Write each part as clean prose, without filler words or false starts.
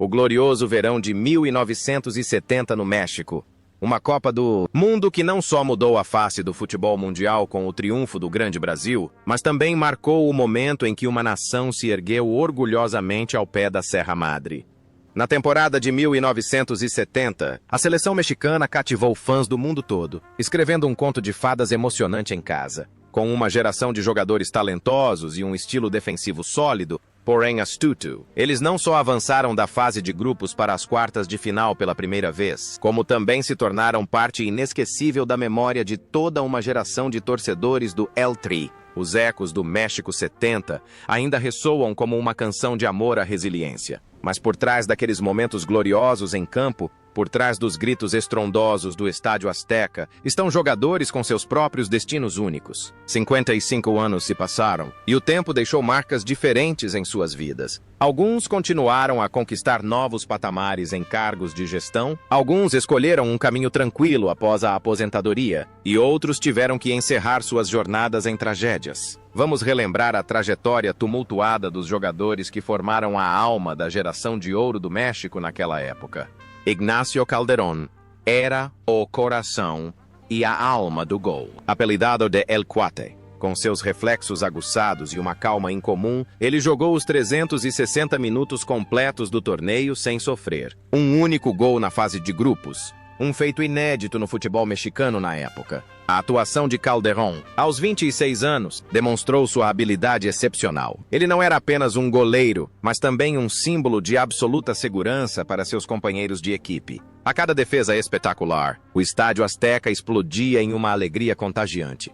o glorioso verão de 1970 no México. Uma Copa do Mundo que não só mudou a face do futebol mundial com o triunfo do grande Brasil, mas também marcou o momento em que uma nação se ergueu orgulhosamente ao pé da Serra Madre. Na temporada de 1970, a seleção mexicana cativou fãs do mundo todo, escrevendo um conto de fadas emocionante em casa. Com uma geração de jogadores talentosos e um estilo defensivo sólido, porém astuto, eles não só avançaram da fase de grupos para as quartas de final pela primeira vez, como também se tornaram parte inesquecível da memória de toda uma geração de torcedores do El Tri. Os ecos do México 70 ainda ressoam como uma canção de amor à resiliência. Mas por trás daqueles momentos gloriosos em campo, por trás dos gritos estrondosos do Estádio Azteca, estão jogadores com seus próprios destinos únicos. 55 anos se passaram, e o tempo deixou marcas diferentes em suas vidas. Alguns continuaram a conquistar novos patamares em cargos de gestão, alguns escolheram um caminho tranquilo após a aposentadoria, e outros tiveram que encerrar suas jornadas em tragédias. Vamos relembrar a trajetória tumultuada dos jogadores que formaram a alma da geração de ouro do México naquela época. Ignacio Calderón era o coração e a alma do gol. Apelidado de El Cuate, com seus reflexos aguçados e uma calma incomum, ele jogou os 360 minutos completos do torneio sem sofrer. Um único gol na fase de grupos, um feito inédito no futebol mexicano na época. A atuação de Calderón, aos 26 anos, demonstrou sua habilidade excepcional. Ele não era apenas um goleiro, mas também um símbolo de absoluta segurança para seus companheiros de equipe. A cada defesa espetacular, o Estádio Azteca explodia em uma alegria contagiante.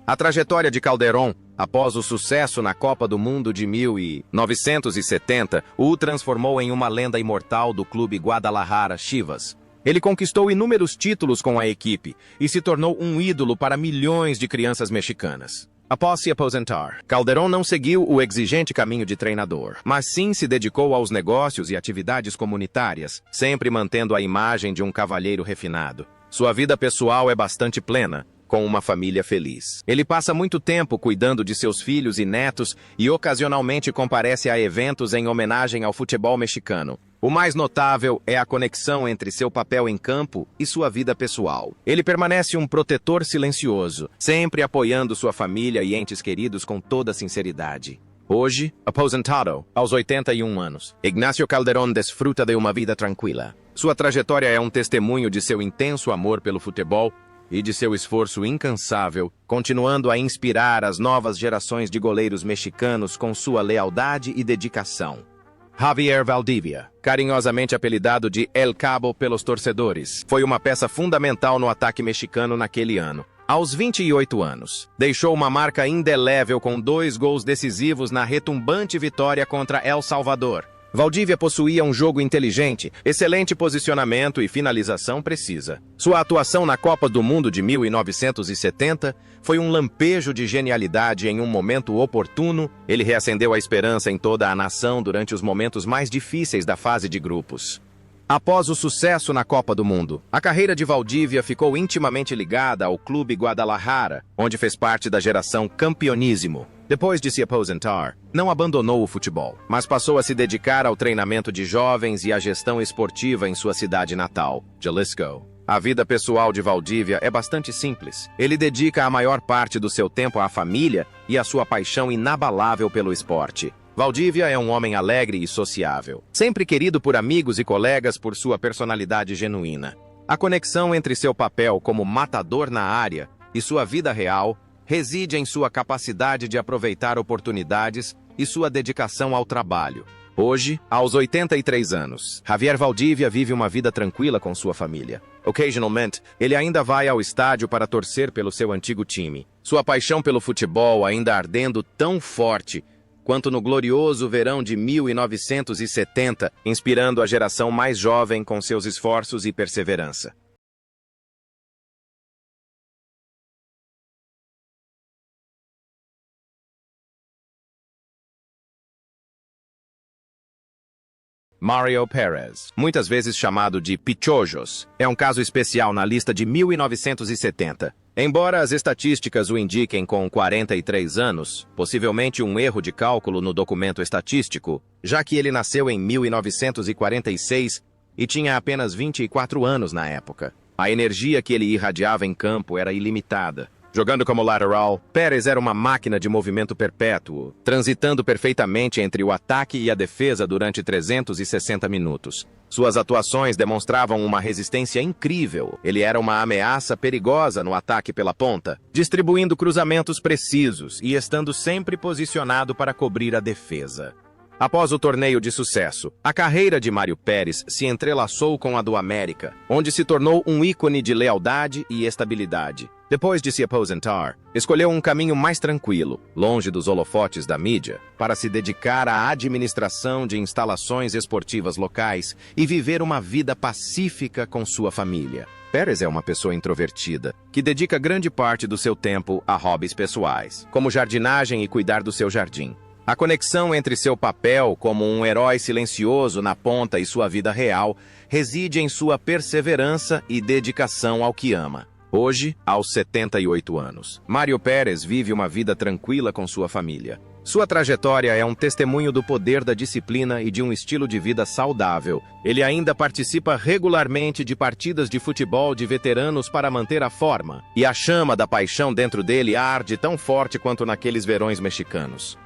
A trajetória de Calderón, após o sucesso na Copa do Mundo de 1970, o transformou em uma lenda imortal do clube Guadalajara Chivas. Ele conquistou inúmeros títulos com a equipe e se tornou um ídolo para milhões de crianças mexicanas. Após se aposentar, Calderón não seguiu o exigente caminho de treinador, mas sim se dedicou aos negócios e atividades comunitárias, sempre mantendo a imagem de um cavalheiro refinado. Sua vida pessoal é bastante plena, com uma família feliz. Ele passa muito tempo cuidando de seus filhos e netos e ocasionalmente comparece a eventos em homenagem ao futebol mexicano. O mais notável é a conexão entre seu papel em campo e sua vida pessoal. Ele permanece um protetor silencioso, sempre apoiando sua família e entes queridos com toda sinceridade. Hoje, aposentado, aos 81 anos, Ignacio Calderón desfruta de uma vida tranquila. Sua trajetória é um testemunho de seu intenso amor pelo futebol e de seu esforço incansável, continuando a inspirar as novas gerações de goleiros mexicanos com sua lealdade e dedicação. Javier Valdivia, carinhosamente apelidado de El Cabo pelos torcedores, foi uma peça fundamental no ataque mexicano naquele ano. Aos 28 anos, deixou uma marca indelével com 2 gols decisivos na retumbante vitória contra El Salvador. Valdívia possuía um jogo inteligente, excelente posicionamento e finalização precisa. Sua atuação na Copa do Mundo de 1970 foi um lampejo de genialidade em um momento oportuno. Ele reacendeu a esperança em toda a nação durante os momentos mais difíceis da fase de grupos. Após o sucesso na Copa do Mundo, a carreira de Valdívia ficou intimamente ligada ao clube Guadalajara, onde fez parte da geração campeoníssimo. Depois de se aposentar, não abandonou o futebol, mas passou a se dedicar ao treinamento de jovens e à gestão esportiva em sua cidade natal, Jalisco. A vida pessoal de Valdívia é bastante simples. Ele dedica a maior parte do seu tempo à família e à sua paixão inabalável pelo esporte. Valdívia é um homem alegre e sociável, sempre querido por amigos e colegas por sua personalidade genuína. A conexão entre seu papel como matador na área e sua vida real reside em sua capacidade de aproveitar oportunidades e sua dedicação ao trabalho. Hoje, aos 83 anos, Javier Valdívia vive uma vida tranquila com sua família. Occasionalmente, ele ainda vai ao estádio para torcer pelo seu antigo time. Sua paixão pelo futebol ainda ardendo tão forte quanto no glorioso verão de 1970, inspirando a geração mais jovem com seus esforços e perseverança. Mario Perez, muitas vezes chamado de Pichojos, é um caso especial na lista de 1970. Embora as estatísticas o indiquem com 43 anos, possivelmente um erro de cálculo no documento estatístico, já que ele nasceu em 1946 e tinha apenas 24 anos na época. A energia que ele irradiava em campo era ilimitada. Jogando como lateral, Pérez era uma máquina de movimento perpétuo, transitando perfeitamente entre o ataque e a defesa durante 360 minutos. Suas atuações demonstravam uma resistência incrível. Ele era uma ameaça perigosa no ataque pela ponta, distribuindo cruzamentos precisos e estando sempre posicionado para cobrir a defesa. Após o torneio de sucesso, a carreira de Mário Pérez se entrelaçou com a do América, onde se tornou um ícone de lealdade e estabilidade. Depois de se aposentar, escolheu um caminho mais tranquilo, longe dos holofotes da mídia, para se dedicar à administração de instalações esportivas locais e viver uma vida pacífica com sua família. Pérez é uma pessoa introvertida, que dedica grande parte do seu tempo a hobbies pessoais, como jardinagem e cuidar do seu jardim. A conexão entre seu papel como um herói silencioso na ponta e sua vida real reside em sua perseverança e dedicação ao que ama. Hoje, aos 78 anos, Mário Pérez vive uma vida tranquila com sua família. Sua trajetória é um testemunho do poder da disciplina e de um estilo de vida saudável. Ele ainda participa regularmente de partidas de futebol de veteranos para manter a forma, e a chama da paixão dentro dele arde tão forte quanto naqueles verões mexicanos.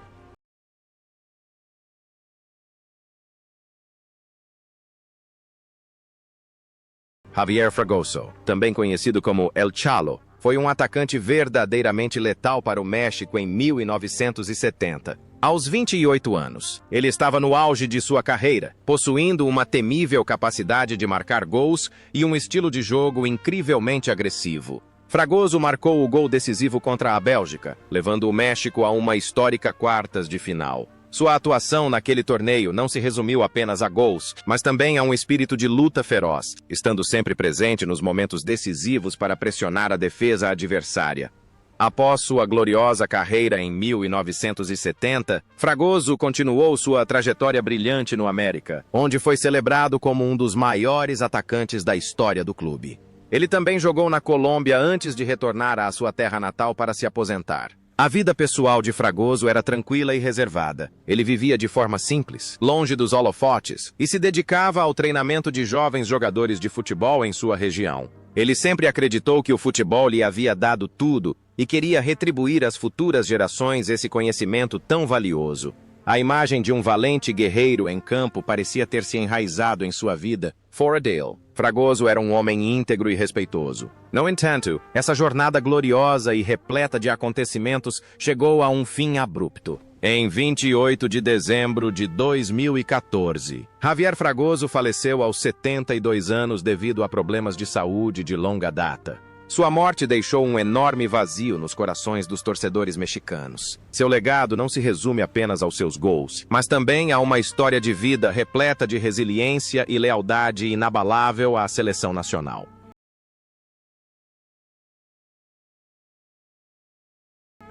Javier Fragoso, também conhecido como El Chalo, foi um atacante verdadeiramente letal para o México em 1970. Aos 28 anos, ele estava no auge de sua carreira, possuindo uma temível capacidade de marcar gols e um estilo de jogo incrivelmente agressivo. Fragoso marcou o gol decisivo contra a Bélgica, levando o México a uma histórica quartas de final. Sua atuação naquele torneio não se resumiu apenas a gols, mas também a um espírito de luta feroz, estando sempre presente nos momentos decisivos para pressionar a defesa adversária. Após sua gloriosa carreira em 1970, Fragoso continuou sua trajetória brilhante no América, onde foi celebrado como um dos maiores atacantes da história do clube. Ele também jogou na Colômbia antes de retornar à sua terra natal para se aposentar. A vida pessoal de Fragoso era tranquila e reservada. Ele vivia de forma simples, longe dos holofotes, e se dedicava ao treinamento de jovens jogadores de futebol em sua região. Ele sempre acreditou que o futebol lhe havia dado tudo e queria retribuir às futuras gerações esse conhecimento tão valioso. A imagem de um valente guerreiro em campo parecia ter se enraizado em sua vida. Dale. Fragoso era um homem íntegro e respeitoso. No entanto, essa jornada gloriosa e repleta de acontecimentos chegou a um fim abrupto. Em 28 de dezembro de 2014, Javier Fragoso faleceu aos 72 anos devido a problemas de saúde de longa data. Sua morte deixou um enorme vazio nos corações dos torcedores mexicanos. Seu legado não se resume apenas aos seus gols, mas também a uma história de vida repleta de resiliência e lealdade inabalável à seleção nacional.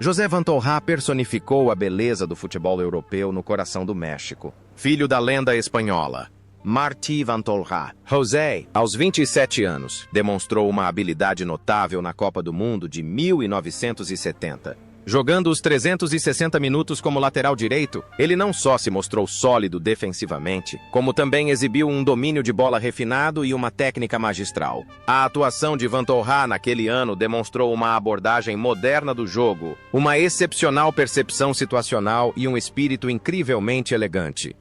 José Vantorra personificou a beleza do futebol europeu no coração do México. Filho da lenda espanhola Martí Vantorra, José, aos 27 anos, demonstrou uma habilidade notável na Copa do Mundo de 1970. Jogando os 360 minutos como lateral direito, ele não só se mostrou sólido defensivamente, como também exibiu um domínio de bola refinado e uma técnica magistral. A atuação de Vantorra naquele ano demonstrou uma abordagem moderna do jogo, uma excepcional percepção situacional e um espírito incrivelmente elegante.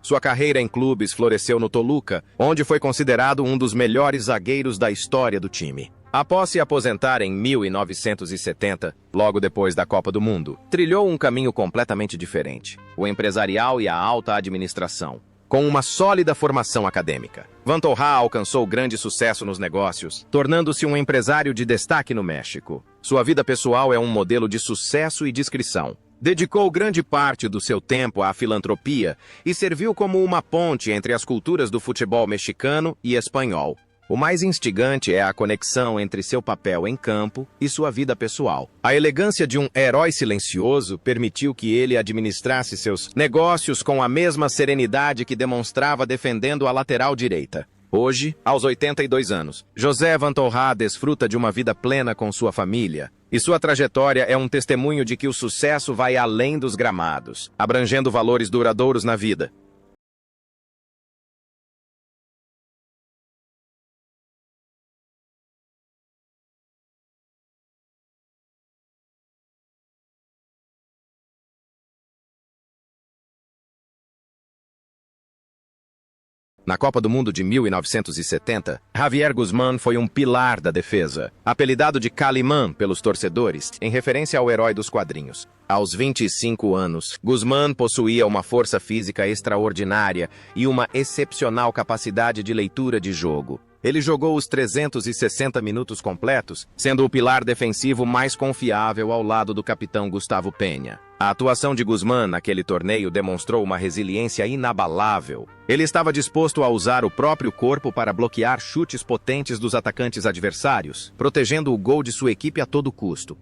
Sua carreira em clubes floresceu no Toluca, onde foi considerado um dos melhores zagueiros da história do time. Após se aposentar em 1970, logo depois da Copa do Mundo, trilhou um caminho completamente diferente: o empresarial e a alta administração. Com uma sólida formação acadêmica, Vantorra alcançou grande sucesso nos negócios, tornando-se um empresário de destaque no México. Sua vida pessoal é um modelo de sucesso e discrição. Dedicou grande parte do seu tempo à filantropia e serviu como uma ponte entre as culturas do futebol mexicano e espanhol. O mais instigante é a conexão entre seu papel em campo e sua vida pessoal. A elegância de um herói silencioso permitiu que ele administrasse seus negócios com a mesma serenidade que demonstrava defendendo a lateral direita. Hoje, aos 82 anos, José Van Torra desfruta de uma vida plena com sua família, e sua trajetória é um testemunho de que o sucesso vai além dos gramados, abrangendo valores duradouros na vida. Na Copa do Mundo de 1970, Javier Guzmán foi um pilar da defesa, apelidado de Calimán pelos torcedores, em referência ao herói dos quadrinhos. Aos 25 anos, Guzmán possuía uma força física extraordinária e uma excepcional capacidade de leitura de jogo. Ele jogou os 360 minutos completos, sendo o pilar defensivo mais confiável ao lado do capitão Gustavo Penha. A atuação de Guzmán naquele torneio demonstrou uma resiliência inabalável. Ele estava disposto a usar o próprio corpo para bloquear chutes potentes dos atacantes adversários, protegendo o gol de sua equipe a todo custo.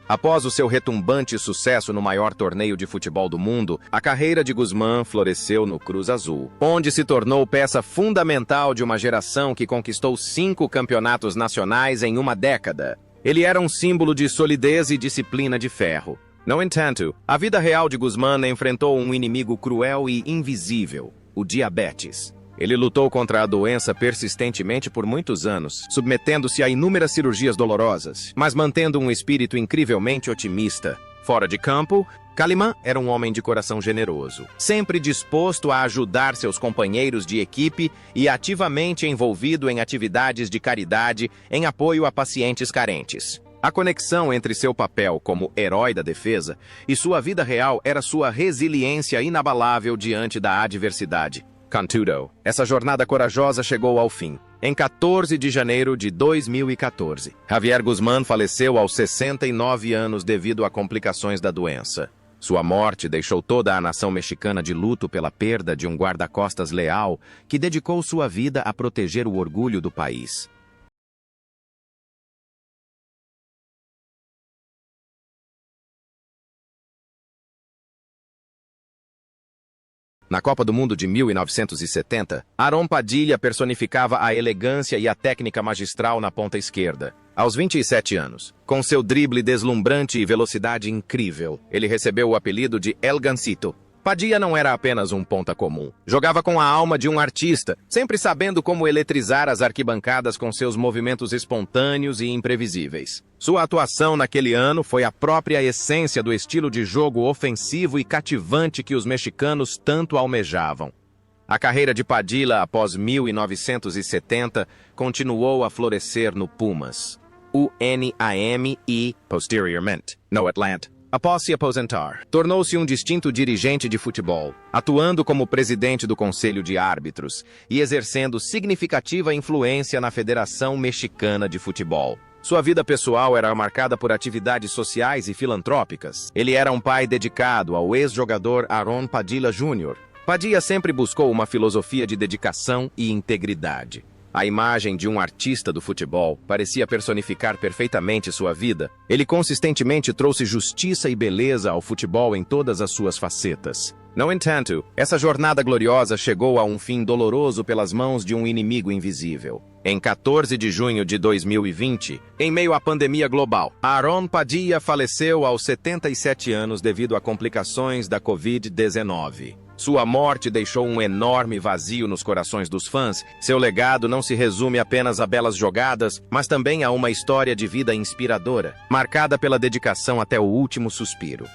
Após o seu retumbante sucesso no maior torneio de futebol do mundo, a carreira de Guzmán floresceu no Cruz Azul, onde se tornou peça fundamental de uma geração que conquistou 5 campeonatos nacionais em uma década. Ele era um símbolo de solidez e disciplina de ferro. No entanto, a vida real de Guzmán enfrentou um inimigo cruel e invisível, o diabetes. Ele lutou contra a doença persistentemente por muitos anos, submetendo-se a inúmeras cirurgias dolorosas, mas mantendo um espírito incrivelmente otimista. Fora de campo, Calimán era um homem de coração generoso, sempre disposto a ajudar seus companheiros de equipe e ativamente envolvido em atividades de caridade em apoio a pacientes carentes. A conexão entre seu papel como herói da defesa e sua vida real era sua resiliência inabalável diante da adversidade. Contudo, essa jornada corajosa chegou ao fim. Em 14 de janeiro de 2014, Javier Guzmán faleceu aos 69 anos devido a complicações da doença. Sua morte deixou toda a nação mexicana de luto pela perda de um guarda-costas leal que dedicou sua vida a proteger o orgulho do país. Na Copa do Mundo de 1970, Aarón Padilla personificava a elegância e a técnica magistral na ponta esquerda. Aos 27 anos, com seu drible deslumbrante e velocidade incrível, ele recebeu o apelido de El Gansito. Padilla não era apenas um ponta comum. Jogava com a alma de um artista, sempre sabendo como eletrizar as arquibancadas com seus movimentos espontâneos e imprevisíveis. Sua atuação naquele ano foi a própria essência do estilo de jogo ofensivo e cativante que os mexicanos tanto almejavam. A carreira de Padilla após 1970 continuou a florescer no Pumas, UNAM e, posteriormente, no Atlanta. Após se aposentar, tornou-se um distinto dirigente de futebol, atuando como presidente do Conselho de Árbitros e exercendo significativa influência na Federação Mexicana de Futebol. Sua vida pessoal era marcada por atividades sociais e filantrópicas. Ele era um pai dedicado ao ex-jogador Aarón Padilla Jr. Padilla sempre buscou uma filosofia de dedicação e integridade. A imagem de um artista do futebol parecia personificar perfeitamente sua vida. Ele consistentemente trouxe justiça e beleza ao futebol em todas as suas facetas. No entanto, essa jornada gloriosa chegou a um fim doloroso pelas mãos de um inimigo invisível. Em 14 de junho de 2020, em meio à pandemia global, Aarón Padilla faleceu aos 77 anos devido a complicações da Covid-19. Sua morte deixou um enorme vazio nos corações dos fãs. Seu legado não se resume apenas a belas jogadas, mas também a uma história de vida inspiradora, marcada pela dedicação até o último suspiro.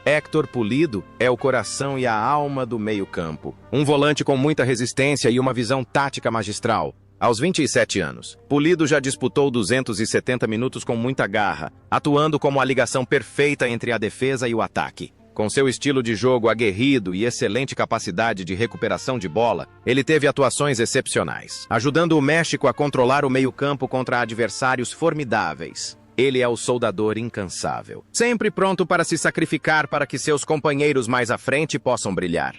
Héctor Pulido é o coração e a alma do meio-campo. Um volante com muita resistência e uma visão tática magistral. Aos 27 anos, Pulido já disputou 270 minutos com muita garra, atuando como a ligação perfeita entre a defesa e o ataque. Com seu estilo de jogo aguerrido e excelente capacidade de recuperação de bola, ele teve atuações excepcionais, ajudando o México a controlar o meio-campo contra adversários formidáveis. Ele é o soldador incansável, sempre pronto para se sacrificar para que seus companheiros mais à frente possam brilhar.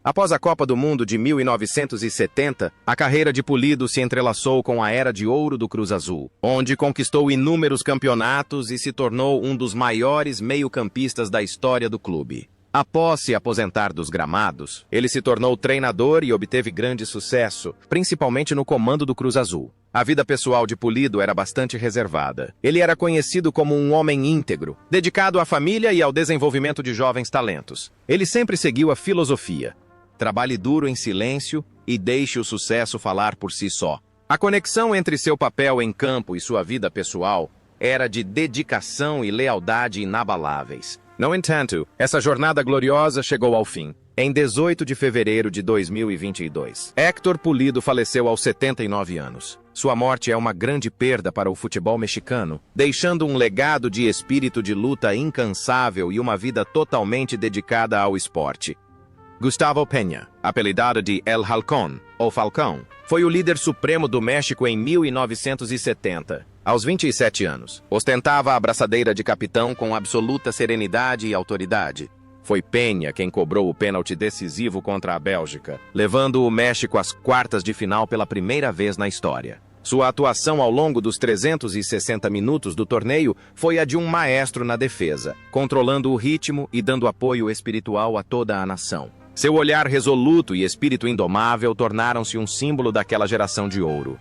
Após a Copa do Mundo de 1970, a carreira de Pulido se entrelaçou com a Era de Ouro do Cruz Azul, onde conquistou inúmeros campeonatos e se tornou um dos maiores meio-campistas da história do clube. Após se aposentar dos gramados, ele se tornou treinador e obteve grande sucesso, principalmente no comando do Cruz Azul. A vida pessoal de Pulido era bastante reservada. Ele era conhecido como um homem íntegro, dedicado à família e ao desenvolvimento de jovens talentos. Ele sempre seguiu a filosofia: trabalhe duro em silêncio e deixe o sucesso falar por si só. A conexão entre seu papel em campo e sua vida pessoal era de dedicação e lealdade inabaláveis. No entanto, essa jornada gloriosa chegou ao fim. Em 18 de fevereiro de 2022, Héctor Pulido faleceu aos 79 anos. Sua morte é uma grande perda para o futebol mexicano, deixando um legado de espírito de luta incansável e uma vida totalmente dedicada ao esporte. Gustavo Peña, apelidado de El Halcón, ou Falcão, foi o líder supremo do México em 1970. Aos 27 anos, ostentava a braçadeira de capitão com absoluta serenidade e autoridade. Foi Peña quem cobrou o pênalti decisivo contra a Bélgica, levando o México às quartas de final pela primeira vez na história. Sua atuação ao longo dos 360 minutos do torneio foi a de um maestro na defesa, controlando o ritmo e dando apoio espiritual a toda a nação. Seu olhar resoluto e espírito indomável tornaram-se um símbolo daquela geração de ouro.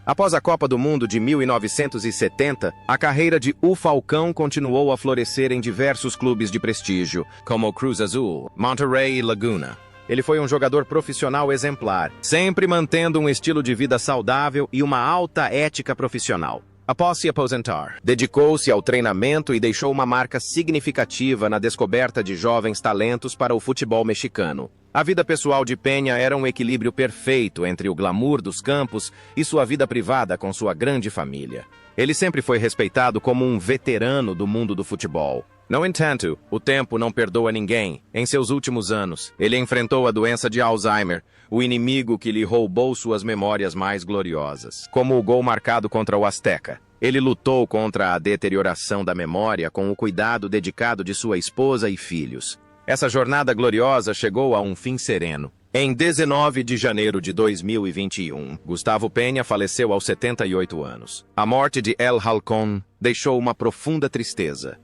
Após a Copa do Mundo de 1970, a carreira de O Falcão continuou a florescer em diversos clubes de prestígio, como Cruz Azul, Monterrey e Laguna. Ele foi um jogador profissional exemplar, sempre mantendo um estilo de vida saudável e uma alta ética profissional. Após se aposentar, dedicou-se ao treinamento e deixou uma marca significativa na descoberta de jovens talentos para o futebol mexicano. A vida pessoal de Peña era um equilíbrio perfeito entre o glamour dos campos e sua vida privada com sua grande família. Ele sempre foi respeitado como um veterano do mundo do futebol. No entanto, o tempo não perdoa ninguém. Em seus últimos anos, ele enfrentou a doença de Alzheimer, o inimigo que lhe roubou suas memórias mais gloriosas, como o gol marcado contra o Azteca. Ele lutou contra a deterioração da memória com o cuidado dedicado de sua esposa e filhos. Essa jornada gloriosa chegou a um fim sereno. Em 19 de janeiro de 2021, Gustavo Peña faleceu aos 78 anos. A morte de El Halcón deixou uma profunda tristeza.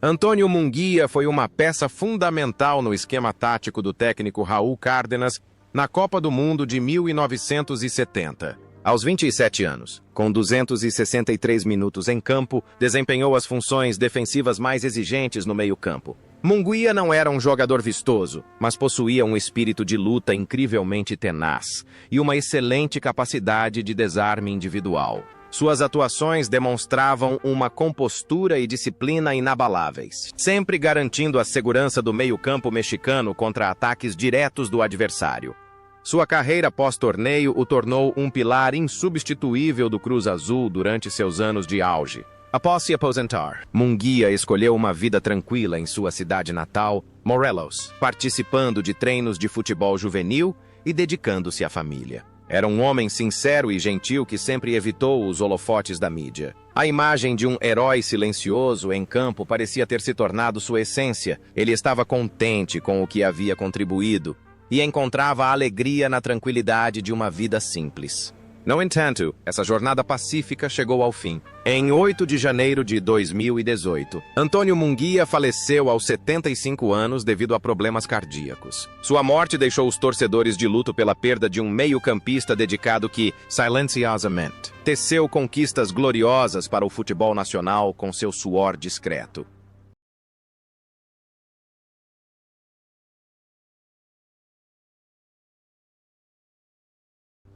Antônio Munguia foi uma peça fundamental no esquema tático do técnico Raul Cárdenas na Copa do Mundo de 1970. Aos 27 anos, com 263 minutos em campo, desempenhou as funções defensivas mais exigentes no meio-campo. Munguia não era um jogador vistoso, mas possuía um espírito de luta incrivelmente tenaz e uma excelente capacidade de desarme individual. Suas atuações demonstravam uma compostura e disciplina inabaláveis, sempre garantindo a segurança do meio-campo mexicano contra ataques diretos do adversário. Sua carreira pós-torneio o tornou um pilar insubstituível do Cruz Azul durante seus anos de auge. Após se aposentar, Munguia escolheu uma vida tranquila em sua cidade natal, Morelos, participando de treinos de futebol juvenil e dedicando-se à família. Era um homem sincero e gentil que sempre evitou os holofotes da mídia. A imagem de um herói silencioso em campo parecia ter se tornado sua essência. Ele estava contente com o que havia contribuído e encontrava alegria na tranquilidade de uma vida simples. No entanto, essa jornada pacífica chegou ao fim. Em 8 de janeiro de 2018, Antônio Munguia faleceu aos 75 anos devido a problemas cardíacos. Sua morte deixou os torcedores de luto pela perda de um meio-campista dedicado que, silenciosamente, teceu conquistas gloriosas para o futebol nacional com seu suor discreto.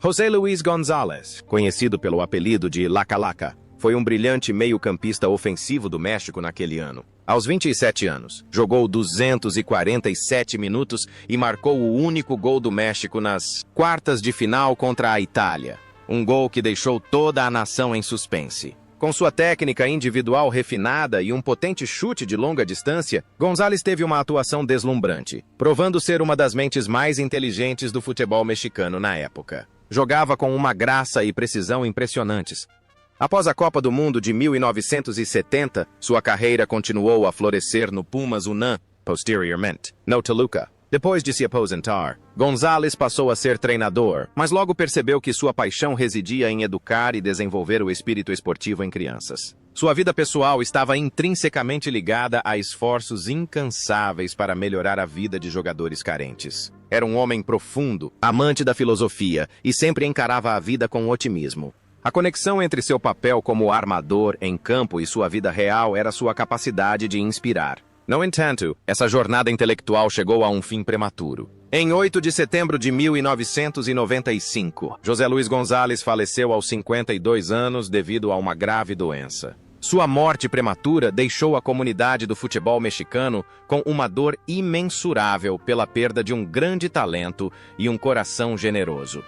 José Luis González, conhecido pelo apelido de Laca Laca, foi um brilhante meio-campista ofensivo do México naquele ano. Aos 27 anos, jogou 247 minutos e marcou o único gol do México nas quartas de final contra a Itália. Um gol que deixou toda a nação em suspense. Com sua técnica individual refinada e um potente chute de longa distância, González teve uma atuação deslumbrante, provando ser uma das mentes mais inteligentes do futebol mexicano na época. Jogava com uma graça e precisão impressionantes. Após a Copa do Mundo de 1970, sua carreira continuou a florescer no Pumas Unam, posteriormente no Toluca. Depois de se aposentar, Gonzalez passou a ser treinador, mas logo percebeu que sua paixão residia em educar e desenvolver o espírito esportivo em crianças. Sua vida pessoal estava intrinsecamente ligada a esforços incansáveis para melhorar a vida de jogadores carentes. Era um homem profundo, amante da filosofia e sempre encarava a vida com otimismo. A conexão entre seu papel como armador em campo e sua vida real era sua capacidade de inspirar. No entanto, essa jornada intelectual chegou a um fim prematuro. Em 8 de setembro de 1995, José Luiz Gonzalez faleceu aos 52 anos devido a uma grave doença. Sua morte prematura deixou a comunidade do futebol mexicano com uma dor imensurável pela perda de um grande talento e um coração generoso.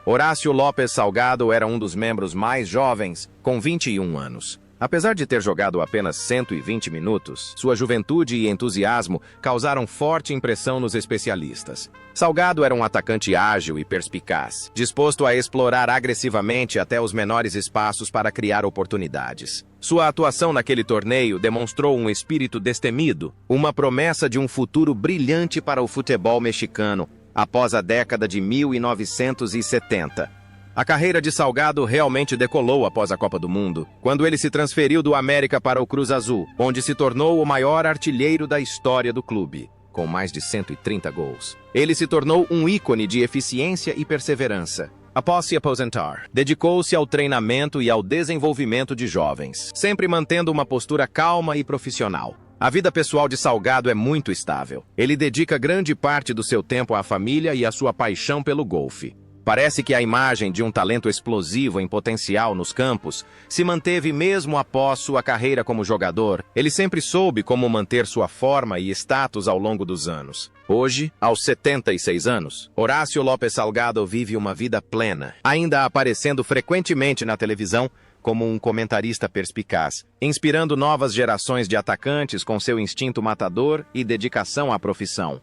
Horácio Lopes Salgado era um dos membros mais jovens, com 21 anos. Apesar de ter jogado apenas 120 minutos, sua juventude e entusiasmo causaram forte impressão nos especialistas. Salgado era um atacante ágil e perspicaz, disposto a explorar agressivamente até os menores espaços para criar oportunidades. Sua atuação naquele torneio demonstrou um espírito destemido, uma promessa de um futuro brilhante para o futebol mexicano, após a década de 1970. A carreira de Salgado realmente decolou após a Copa do Mundo, quando ele se transferiu do América para o Cruz Azul, onde se tornou o maior artilheiro da história do clube, com mais de 130 gols. Ele se tornou um ícone de eficiência e perseverança. Após se aposentar, dedicou-se ao treinamento e ao desenvolvimento de jovens, sempre mantendo uma postura calma e profissional. A vida pessoal de Salgado é muito estável. Ele dedica grande parte do seu tempo à família e à sua paixão pelo golfe. Parece que a imagem de um talento explosivo em potencial nos campos se manteve mesmo após sua carreira como jogador. Ele sempre soube como manter sua forma e status ao longo dos anos. Hoje, aos 76 anos, Horácio Lopes Salgado vive uma vida plena, ainda aparecendo frequentemente na televisão como um comentarista perspicaz, inspirando novas gerações de atacantes com seu instinto matador e dedicação à profissão.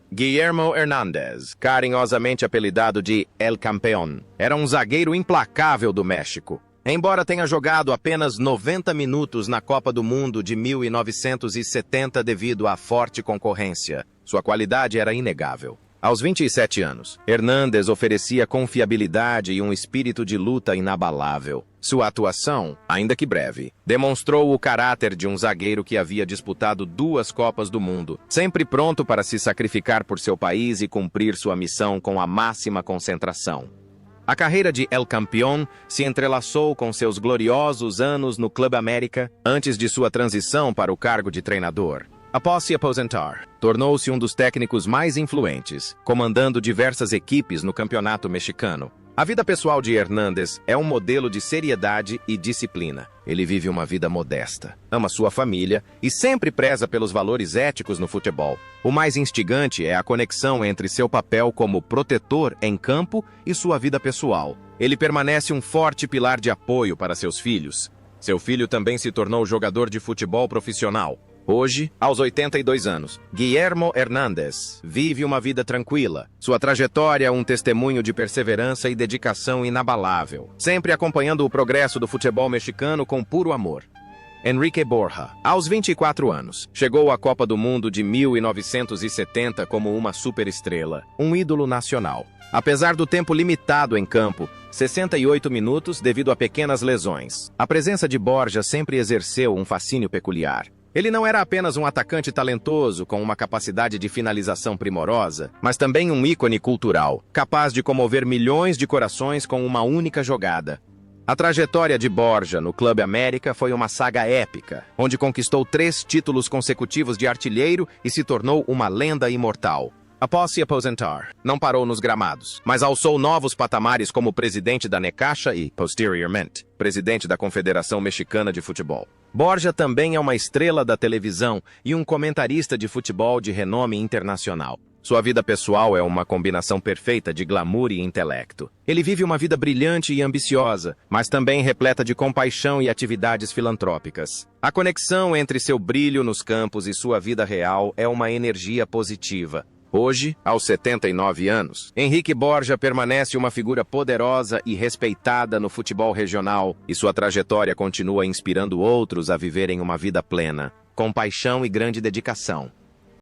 Guillermo Hernández, carinhosamente apelidado de El Campeón, era um zagueiro implacável do México. Embora tenha jogado apenas 90 minutos na Copa do Mundo de 1970 devido à forte concorrência, sua qualidade era inegável. Aos 27 anos, Hernández oferecia confiabilidade e um espírito de luta inabalável. Sua atuação, ainda que breve, demonstrou o caráter de um zagueiro que havia disputado 2 Copas do Mundo, sempre pronto para se sacrificar por seu país e cumprir sua missão com a máxima concentração. A carreira de El Campeón se entrelaçou com seus gloriosos anos no Clube América antes de sua transição para o cargo de treinador. Após se aposentar, tornou-se um dos técnicos mais influentes, comandando diversas equipes no campeonato mexicano. A vida pessoal de Hernández é um modelo de seriedade e disciplina. Ele vive uma vida modesta, ama sua família e sempre preza pelos valores éticos no futebol. O mais instigante é a conexão entre seu papel como protetor em campo e sua vida pessoal. Ele permanece um forte pilar de apoio para seus filhos. Seu filho também se tornou jogador de futebol profissional. Hoje, aos 82 anos, Guillermo Hernández vive uma vida tranquila. Sua trajetória é um testemunho de perseverança e dedicação inabalável, sempre acompanhando o progresso do futebol mexicano com puro amor. Enrique Borja, aos 24 anos, chegou à Copa do Mundo de 1970 como uma superestrela, um ídolo nacional. Apesar do tempo limitado em campo, 68 minutos devido a pequenas lesões, a presença de Borja sempre exerceu um fascínio peculiar. Ele não era apenas um atacante talentoso com uma capacidade de finalização primorosa, mas também um ícone cultural, capaz de comover milhões de corações com uma única jogada. A trajetória de Borja no Clube América foi uma saga épica, onde conquistou 3 títulos consecutivos de artilheiro e se tornou uma lenda imortal. Após se aposentar, não parou nos gramados, mas alçou novos patamares como presidente da Necaxa e, posteriormente, presidente da Confederação Mexicana de Futebol. Borja também é uma estrela da televisão e um comentarista de futebol de renome internacional. Sua vida pessoal é uma combinação perfeita de glamour e intelecto. Ele vive uma vida brilhante e ambiciosa, mas também repleta de compaixão e atividades filantrópicas. A conexão entre seu brilho nos campos e sua vida real é uma energia positiva. Hoje, aos 79 anos, Henrique Borja permanece uma figura poderosa e respeitada no futebol regional, e sua trajetória continua inspirando outros a viverem uma vida plena, com paixão e grande dedicação.